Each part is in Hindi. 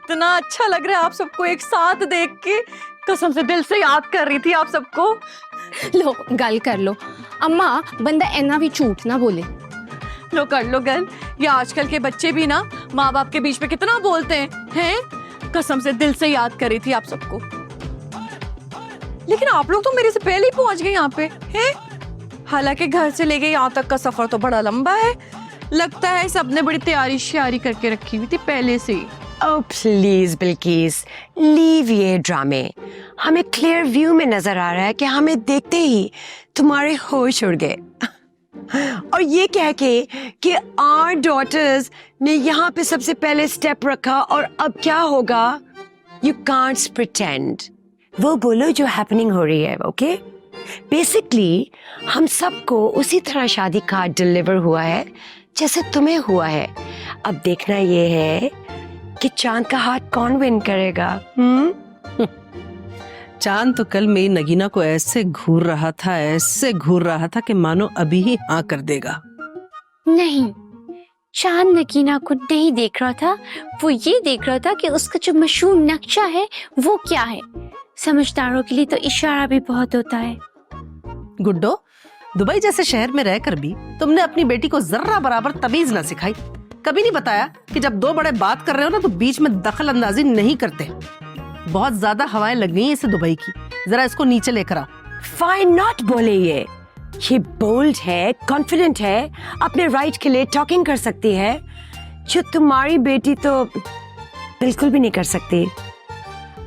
इतना अच्छा लग रहा है आप सबको एक साथ देख के, कसम से दिल से याद कर रही थी आप सबको। लो गल कर लो अम्मा, बंदा इन्ना भी झूठ ना बोले। लो कर लो गल। ये आजकल के बच्चे भी ना माँ बाप के बीच में कितना बोलते हैं? कसम से दिल से याद कर रही थी आप सबको। लेकिन आप लोग तो मेरे से पहले ही पहुंच गए यहाँ पे हैं। हालांकि घर से लेके यहाँ तक का सफर तो बड़ा लंबा है। लगता है सबने बड़ी तैयारी श्यारी करके रखी हुई थी पहले से ही। ओह प्लीज बिल्किस, लीव ये ड्रामे। हमें क्लियर व्यू में नजर आ रहा है कि हमें देखते ही तुम्हारे होश उड़ गए। और ये कह के कि आवर डॉटर्स ने यहाँ पे सबसे पहले स्टेप रखा और अब क्या होगा, यू कांट प्रिटेंड। वो बोलो जो हैपनिंग हो रही है, ओके? बेसिकली हम सबको उसी तरह शादी कार्ड डिलीवर हुआ है जैसे तुम्हें हुआ है। अब देखना ये है कि चांद का हाथ कौन विन करेगा। चांद तो कल मेरी नगीना को ऐसे घूर रहा था, ऐसे घूर रहा था कि मानो अभी ही हाँ कर देगा। नहीं, चांद नगीना को नहीं देख रहा था, वो ये देख रहा था कि उसका जो मशहूर नक्शा है वो क्या है। समझदारों के लिए तो इशारा भी बहुत होता है। गुड्डो, दुबई जैसे शहर में रहकर भी तुमने अपनी बेटी को जर्रा बराबर तमीज ना सिखाई। कभी नहीं बताया कि जब दो बड़े बात कर रहे हो ना तो बीच में दखल अंदाजी नहीं करते। बहुत ज्यादा हवाएं लग गई हैं इसे दुबई की, जरा इसको नीचे लेकर आओ। फाइन नॉट बोले ये बोल्ड है, कॉन्फिडेंट है, अपने राइट के लिए टॉकिंग कर सकती है, जो तुम्हारी बेटी तो बिल्कुल भी नहीं कर सकती।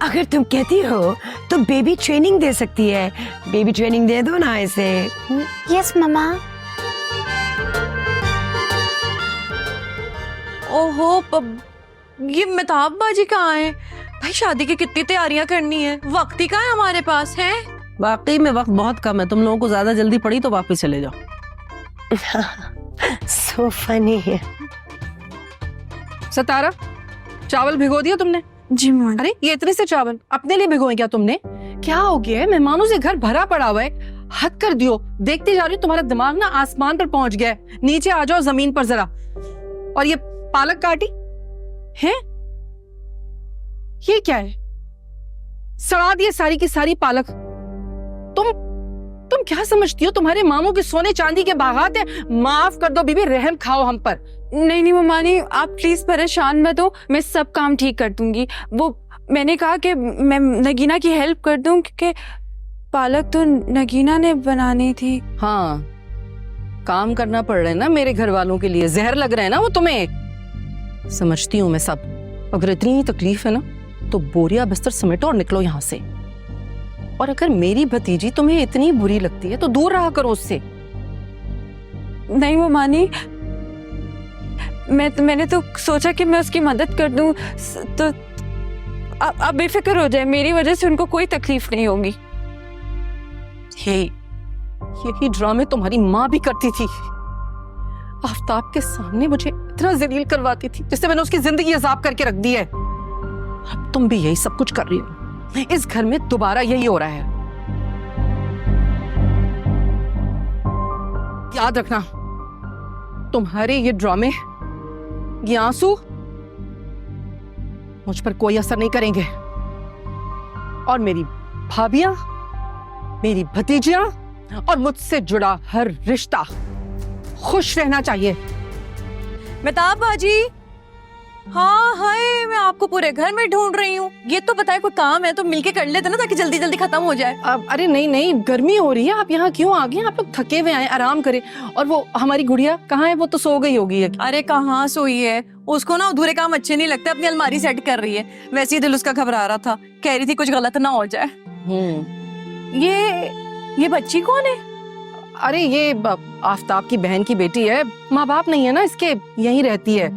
अगर तुम कहती हो तो बेबी ट्रेनिंग दे सकती है। बेबी ट्रेनिंग दे दो ना इसे। यस मम्मा। ओहो ये मेहताब बाजी कहाँ है? भाई शादी की कितनी तैयारियां करनी है, वक्त ही कहाँ है हमारे पास है? वाकई में वक्त बहुत कम है। तुम लोगों को ज्यादा जल्दी पड़ी तो वापस चले जाओ। सो फनी है। सतारा, चावल भिगो दिया तुमने? जी मैम। अरे ये इतने से चावल अपने लिए भिगोए क्या तुमने? क्या हो गया है? मेहमानों से घर भरा पड़ा हुआ है, हद कर दियो। देखते जा रही हूँ तुम्हारा दिमाग ना आसमान पर पहुंच गया है। नीचे आ जाओ जमीन पर जरा। और ये पालक काटी है, ये क्या है? सड़ा दिए सारी की सारी पालक। तुम क्या समझती हो तुम्हारे मामू के सोने चांदी के बागात है? माफ कर दो बीबी, रहम खाओ हम पर। नहीं मम्मानी, आप प्लीज परेशान मत हो, मैं सब काम ठीक कर दूंगी। वो मैंने कहा कि मैं नगीना की हेल्प कर दूं क्योंकि पालक तो नगीना ने बनानी थी। हाँ, काम करना पड़ रहा है ना मेरे घर वालों के लिए, जहर लग रहा है ना वो तुम्हें। समझती हूँ मैं सब। अगर इतनी तकलीफ है ना तो बोरिया बिस्तर समेटो और निकलो यहाँ से। और अगर मेरी भतीजी तुम्हें इतनी बुरी लगती है तो दूर रहा करो उससे। नहीं मम्मानी, मैंने तो सोचा कि मैं उसकी मदद कर दूं तो आप बेफिक्र हो जाए, मेरी वजह से उनको कोई तकलीफ नहीं होगी। यही ड्रामे तुम्हारी माँ भी करती थी। आफ्ताब के सामने मुझे इतना जलील करवाती थी जिससे मैंने उसकी जिंदगी अजाब करके रख दी है। अब तुम भी यही सब कुछ कर रही हो। इस घर में दोबारा यही हो रहा है। याद रखना, तुम्हारे ये ड्रामे, ये आंसू मुझ पर कोई असर नहीं करेंगे। और मेरी भाभियां, मेरी भतीजियां और मुझसे जुड़ा हर रिश्ता खुश रहना चाहिए। मेहताब बाजी, हाँ हाय, मैं आपको पूरे घर में ढूंढ रही हूँ। ये तो बताए कोई काम है तो मिलके कर लेते ना, ताकि जल्दी जल्दी खत्म हो जाए। अरे नहीं, गर्मी हो रही है, आप यहाँ क्यों आ गए? आप लोग थके हुए आए, आराम करें। और वो हमारी गुड़िया कहाँ है? वो तो सो गई होगी। अरे कहाँ सोई है, उसको ना अधूरे काम अच्छे नहीं लगते, अपनी अलमारी सेट कर रही है। वैसे ही दिल उसका घबरा रहा था, कह रही थी कुछ गलत ना हो जाए। ये बच्ची कौन है? अरे ये आफ्ताब की बहन की बेटी है। माँ बाप नहीं है ना इसके, यहीं रहती है।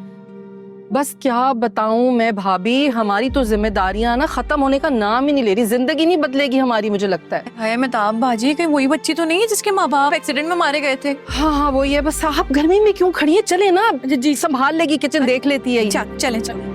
बस क्या बताऊं मैं भाभी, हमारी तो जिम्मेदारियां ना खत्म होने का नाम ही नहीं ले रही। जिंदगी नहीं बदलेगी हमारी, मुझे लगता है। हाय मेहताब बाजी, कहीं वही बच्ची तो नहीं है जिसके माँ बाप एक्सीडेंट में मारे गए थे? हाँ वही है। बस आप गर्मी में क्यों खड़ी है? चले ना, जी संभाल लेगी, किचन देख लेती है। चले चले।